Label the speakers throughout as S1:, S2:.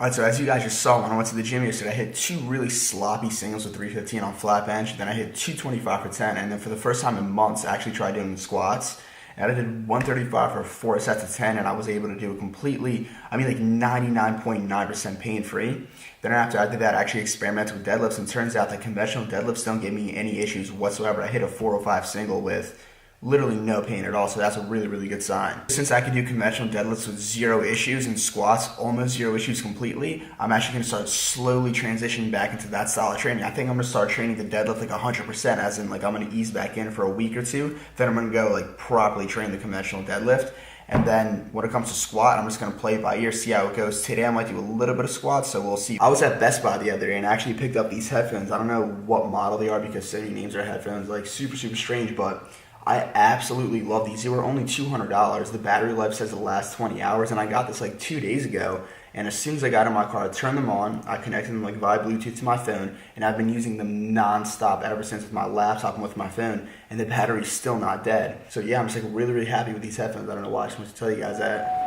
S1: Alright, so as you guys just saw when I went to the gym yesterday, I hit 2 really sloppy singles with 315 on flat bench, then I hit 225 for 10, and then for the first time in months, I actually tried doing the squats, and I did 135 for 4 sets of 10, and I was able to do it completely, like 99.9% pain-free. Then after I did that, I actually experimented with deadlifts, and it turns out that conventional deadlifts don't give me any issues whatsoever. I hit a 405 single with literally no pain at all, so that's a really, really good sign. Since I can do conventional deadlifts with 0 issues and squats almost 0 issues completely, I'm actually gonna start slowly transitioning back into that style of training. I think I'm gonna start training the deadlift like 100%, as in like I'm gonna ease back in for a week or 2, then I'm gonna go like properly train the conventional deadlift. And then when it comes to squat, I'm just gonna play it by ear, see how it goes. Today I might do a little bit of squats, so we'll see. I was at Best Buy the other day and I actually picked up these headphones. I don't know what model they are because so many names are headphones, like super, super strange, but I absolutely love these. They were only $200. The battery life says it'll last 20 hours, and I got this like 2 days ago. And as soon as I got in my car, I turned them on, I connected them like via Bluetooth to my phone, and I've been using them non-stop ever since with my laptop and with my phone, and the battery's still not dead. So yeah, I'm just like really, really happy with these headphones. I don't know why, I just wanted to tell you guys that.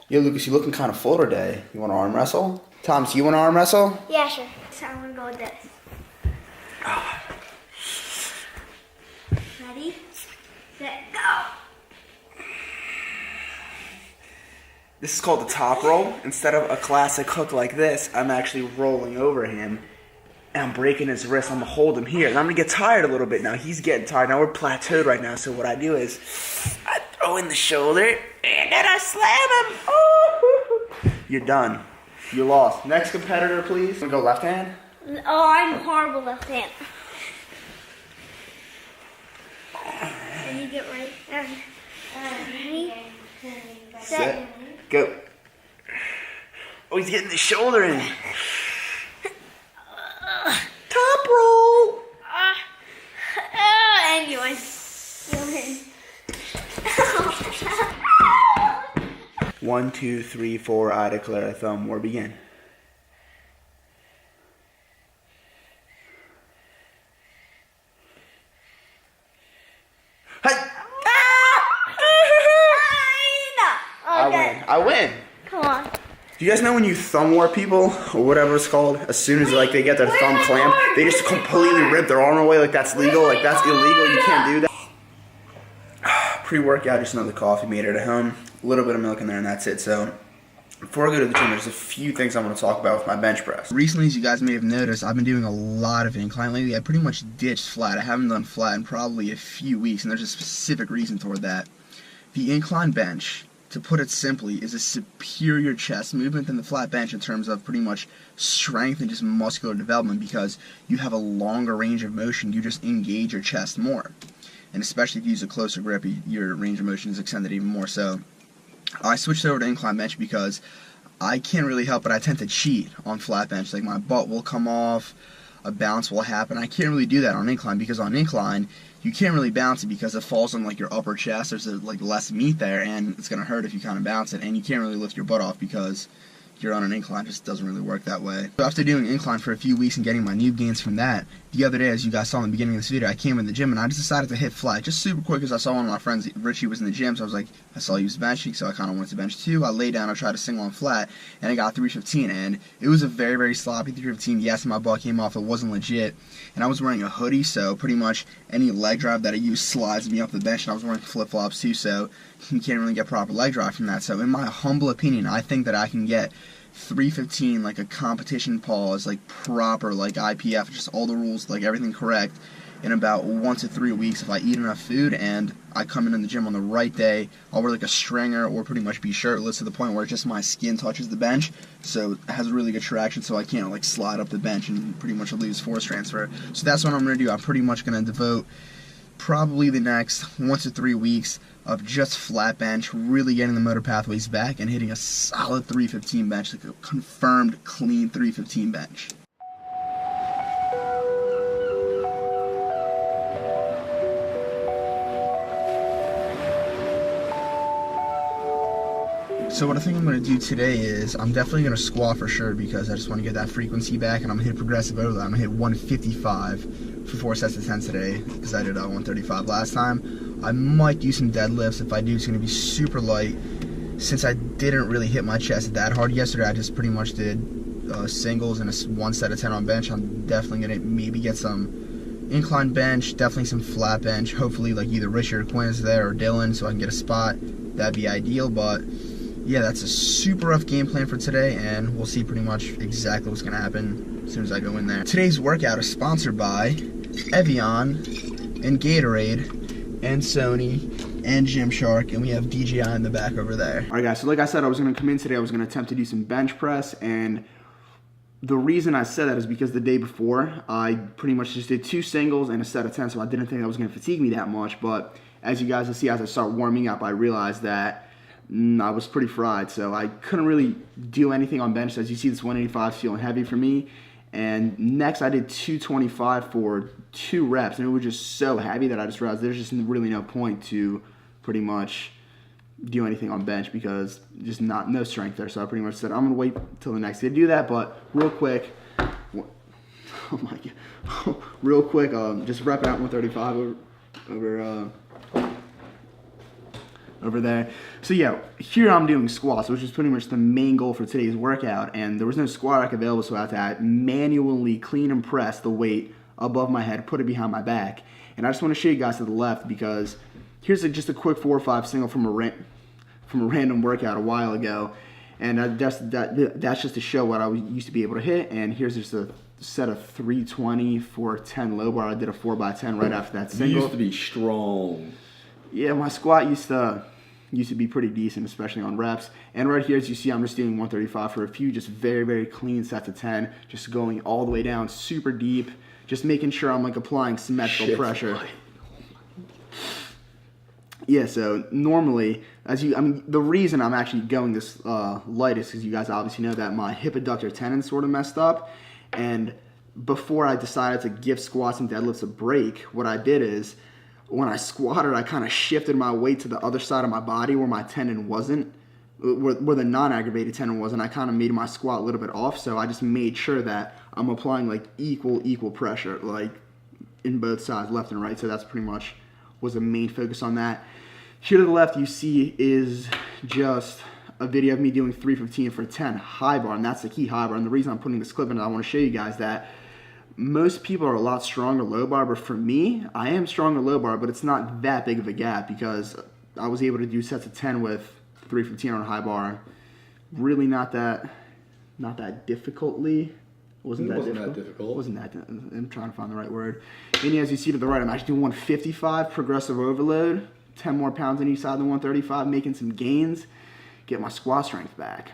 S1: Yo, Lucas, you looking kind of full today. You want to arm wrestle? Thomas, you want to arm wrestle?
S2: Yeah, sure. So I'm going to go with this. Ready? Set, go!
S1: This is called the top roll. Instead of a classic hook like this, I'm actually rolling over him and I'm breaking his wrist. I'm going to hold him here. And I'm going to get tired a little bit now. He's getting tired. Now we're plateaued right now. So what I do is I throw in the shoulder and then I slam him. Oh, you're done. You lost. Next competitor, please. Wanna go left hand?
S2: Oh, I'm horrible left hand. Can you get ready? Ready?
S1: Set. Go. Oh, he's getting the shoulder in. Top roll.
S2: Anyway. You win.
S1: 1, 2, 3, 4, I declare a thumb war begin. Hey!
S2: Okay.
S1: I win.
S2: Come on.
S1: Do you guys know when you thumb war people, or whatever it's called, as soon as like they get their thumb clamped, they just completely rip their arm away? Like that's legal, like that's illegal, you can't do that. Pre-workout, just another coffee made it at home. A little bit of milk in there and that's it. So before I go to the gym, there's a few things I want to talk about with my bench press. Recently, as you guys may have noticed, I've been doing a lot of incline lately. I pretty much ditched flat. I haven't done flat in probably a few weeks, and there's a specific reason toward that. The incline bench, to put it simply, is a superior chest movement than the flat bench in terms of pretty much strength and just muscular development, because you have a longer range of motion. You just engage your chest more. And especially if you use a closer grip, your range of motion is extended even more. So I switched over to incline bench because I can't really help it. I tend to cheat on flat bench. Like my butt will come off, a bounce will happen. I can't really do that on incline, because on incline you can't really bounce it because it falls on like your upper chest. There's like less meat there, and it's gonna hurt if you kind of bounce it. And you can't really lift your butt off because you're on an incline. It just doesn't really work that way. So after doing incline for a few weeks and getting my noob gains from that, the other day, as you guys saw in the beginning of this video, I came in the gym and I just decided to hit flat just super quick, because I saw one of my friends, Richie, was in the gym, so I was like, I saw he was benching, so I kind of wanted to bench too. I laid down, I tried to single on flat, and I got 315, and it was a very, very sloppy 315. Yes, my butt came off, it wasn't legit, and I was wearing a hoodie, so pretty much any leg drive that I use slides me off the bench, and I was wearing flip-flops too, so you can't really get proper leg drive from that. So in my humble opinion, I think that I can get 315 like a competition pause, like proper, like IPF, just all the rules, like everything correct, in about 1 to 3 weeks if I eat enough food and I come in the gym on the right day. I'll wear like a stringer or pretty much be shirtless to the point where just my skin touches the bench, so it has really good traction, so I can't like slide up the bench and pretty much lose force transfer. So that's what I'm going to do. I'm pretty much going to devote probably the next 1 to 3 weeks of just flat bench, really getting the motor pathways back and hitting a solid 315 bench, like a confirmed clean 315 bench. So what I think I'm going to do today is I'm definitely going to squat for sure, because I just want to get that frequency back, and I'm going to hit progressive overload. I'm going to hit 155 for 4 sets of 10 today, because I did 135 last time. I might do some deadlifts. If I do, it's going to be super light. Since I didn't really hit my chest that hard yesterday, I just pretty much did singles and one set of 10 on bench. I'm definitely going to maybe get some incline bench, definitely some flat bench. Hopefully, like either Richard or Quinn is there or Dylan, so I can get a spot. That'd be ideal, but yeah, that's a super rough game plan for today, and we'll see pretty much exactly what's going to happen as soon as I go in there. Today's workout is sponsored by Evian and Gatorade and Sony and Gymshark, and we have DJI in the back over there. Alright guys, so like I said, I was going to come in today, I was going to attempt to do some bench press, and the reason I said that is because the day before, I pretty much just did 2 singles and a set of 10, so I didn't think that was going to fatigue me that much, but as you guys will see, as I start warming up, I realized that I was pretty fried, so I couldn't really do anything on bench. As you see, this 185 is feeling heavy for me, and next I did 225 for 2 reps, and it was just so heavy that I just realized there's just really no point to pretty much do anything on bench because just no strength there. So I pretty much said I'm gonna wait till the next day to do that. But real quick, oh my god, real quick, just rep out 135 over there. So yeah, here I'm doing squats, which is pretty much the main goal for today's workout. And there was no squat rack available, so I had to manually clean and press the weight above my head, put it behind my back. And I just want to show you guys to the left because here's just a quick 4 or 5 single from a random workout a while ago, and that's just to show what I used to be able to hit. And here's just a set of 320 for 10 low bar. I did a 4x10 right after that single.
S3: You used to be strong.
S1: Yeah, my squat used to be pretty decent, especially on reps. And right here, as you see, I'm just doing 135 for a few just very, very clean sets of 10, just going all the way down super deep, just making sure I'm like applying symmetrical pressure. Yeah, so normally, the reason I'm actually going this light is because you guys obviously know that my hip adductor tendon sort of messed up, and before I decided to give squats and deadlifts a break, what I did is, when I squatted, I kind of shifted my weight to the other side of my body where my tendon wasn't, where the non-aggravated tendon was, and I kind of made my squat a little bit off, so I just made sure that I'm applying like equal pressure, like in both sides, left and right, so that's pretty much was the main focus on that. Here to the left you see is just a video of me doing 315 for 10 high bar, and that's the key high bar. And the reason I'm putting this clip in, I want to show you guys that most people are a lot stronger low bar, but for me, I am stronger low bar, but it's not that big of a gap because I was able to do sets of 10 with 315 on high bar. Really not that difficultly. Wasn't that difficult. Wasn't that? I'm trying to find the right word. And as you see to the right, I'm actually doing 155 progressive overload, 10 more pounds on each side of the 135, making some gains, get my squat strength back.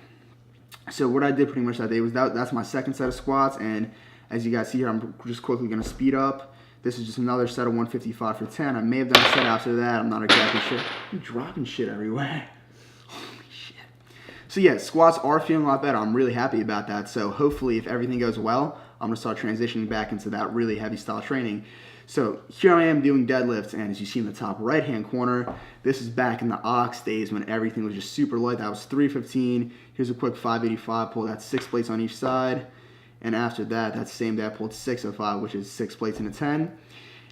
S1: So what I did pretty much that day was that's my second set of squats, and as you guys see here, I'm just quickly going to speed up. This is just another set of 155 for 10. I may have done a set after that. I'm not exactly sure. I'm dropping shit everywhere. So yeah, squats are feeling a lot better. I'm really happy about that. So hopefully if everything goes well, I'm gonna start transitioning back into that really heavy style training. So here I am doing deadlifts, and as you see in the top right hand corner, this is back in the ox days when everything was just super light. That was 315. Here's a quick 585 pull. That's 6 plates on each side. And after that, that same day I pulled 605, which is 6 plates in a 10.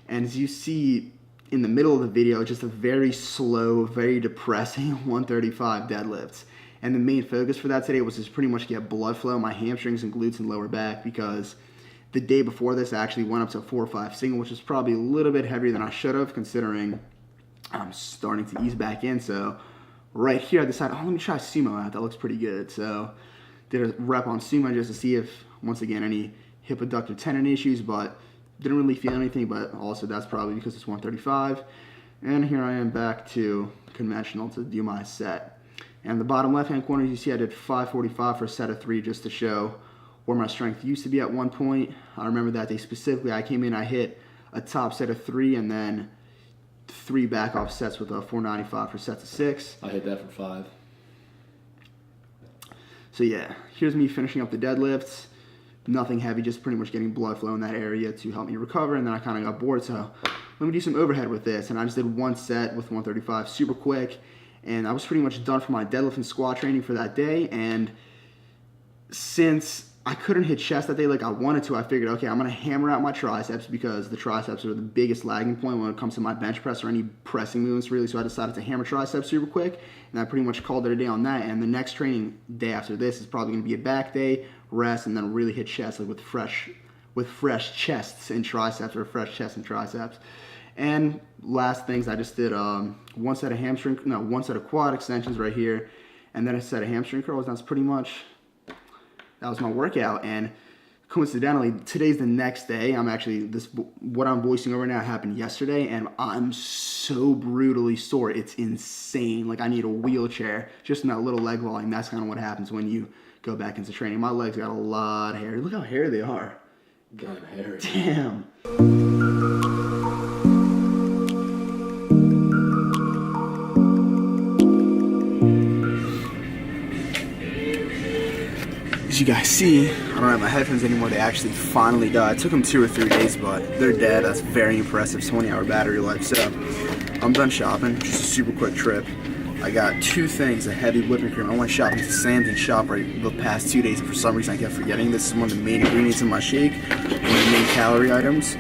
S1: And as you see in the middle of the video, just a very slow, very depressing 135 deadlifts. And the main focus for that today was just pretty much get blood flow in my hamstrings and glutes and lower back, because the day before this I actually went up to 4 or 5 single, which is probably a little bit heavier than I should have, considering I'm starting to ease back in. So right here I decided, let me try sumo out. That looks pretty good. So did a rep on sumo just to see if, once again, any hip adductor tendon issues, but didn't really feel anything, but also that's probably because it's 135. And here I am back to conventional to do my set. And the bottom left-hand corner, you see I did 545 for a set of 3 just to show where my strength used to be at one point. I remember that day specifically, I came in, I hit a top set of 3 and then 3 back off sets with a 495 for sets of 6.
S3: I hit that for 5.
S1: So yeah, here's me finishing up the deadlifts. Nothing heavy, just pretty much getting blood flow in that area to help me recover, and then I kind of got bored, so let me do some overhead with this. And I just did 1 set with 135 super quick. And I was pretty much done for my deadlift and squat training for that day. And since I couldn't hit chest that day like I wanted to. I figured, okay, I'm going to hammer out my triceps because the triceps are the biggest lagging point when it comes to my bench press or any pressing movements, really. So I decided to hammer triceps super quick, and I pretty much called it a day on that. And the next training day after this is probably going to be a back day, rest, and then really hit chest like with fresh chests and triceps, or fresh chest and triceps. And last things, I just did one set of quad extensions right here, and then a set of hamstring curls. That's pretty much, that was my workout. And coincidentally, today's the next day. What I'm voicing over now happened yesterday, and I'm so brutally sore. It's insane. Like, I need a wheelchair just in that little leg volume. That's kind of what happens when you go back into training. My legs got a lot of hair. Look how hairy they are.
S3: Got hairy.
S1: Damn. As you guys see, I don't have my headphones anymore. They actually finally died. It took them 2 or 3 days, but they're dead. That's very impressive. 20-hour battery life. So I'm done shopping. Just a super quick trip. I got 2 things, a heavy whipping cream. I went shopping at the Sam's shop right the past 2 days, and for some reason I kept forgetting. This is one of the main ingredients in my shake, one of the main calorie items.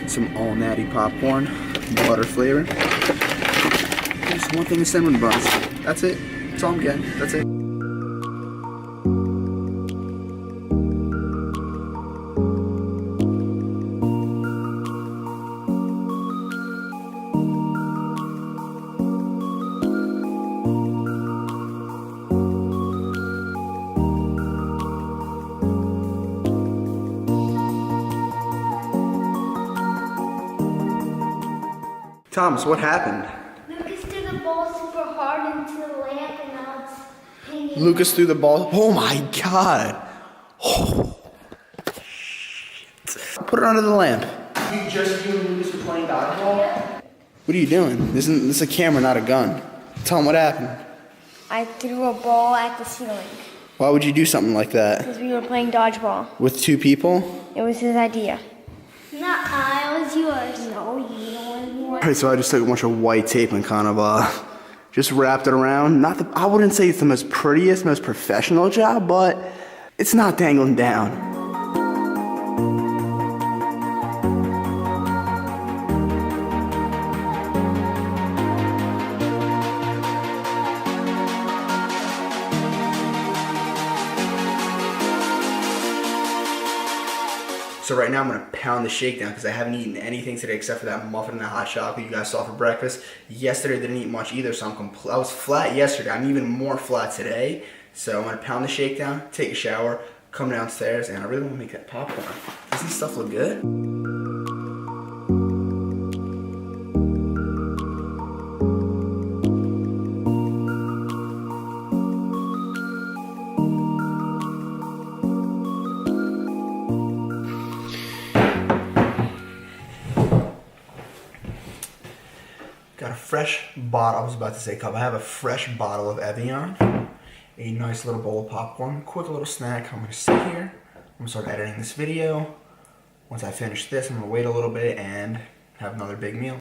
S1: Some all natty popcorn, butter flavor. Just 1 thing of cinnamon buns. That's it. That's all I'm getting. That's it. Thomas, what happened?
S2: Lucas threw the ball super hard into the lamp, and now it's hanging.
S1: Lucas threw the ball. Oh my God. Oh. Put it under the lamp. You and Lucas were playing dodgeball?
S2: Yeah.
S1: What are you doing? This is a camera, not a gun. Tell him what happened.
S2: I threw a ball at the ceiling
S1: Why would you do something like that?
S2: because we were playing dodgeball.
S1: With 2 people?
S2: It was his idea. It was yours. No, you don't want
S1: Alright, so I just took a bunch of white tape and kind of just wrapped it around. I wouldn't say it's the most prettiest, most professional job, but it's not dangling down. So right now I'm gonna pound the shake down because I haven't eaten anything today except for that muffin and that hot chocolate you guys saw for breakfast. Yesterday I didn't eat much either, so I was flat yesterday. I'm even more flat today. So I'm gonna pound the shake down, take a shower, come downstairs, and I really wanna make that popcorn. Doesn't this stuff look good? Got a fresh bottle, I was about to say cup. I have a fresh bottle of Evian, a nice little bowl of popcorn, quick little snack. I'm gonna sit here, I'm gonna start editing this video. Once I finish this, I'm gonna wait a little bit and have another big meal.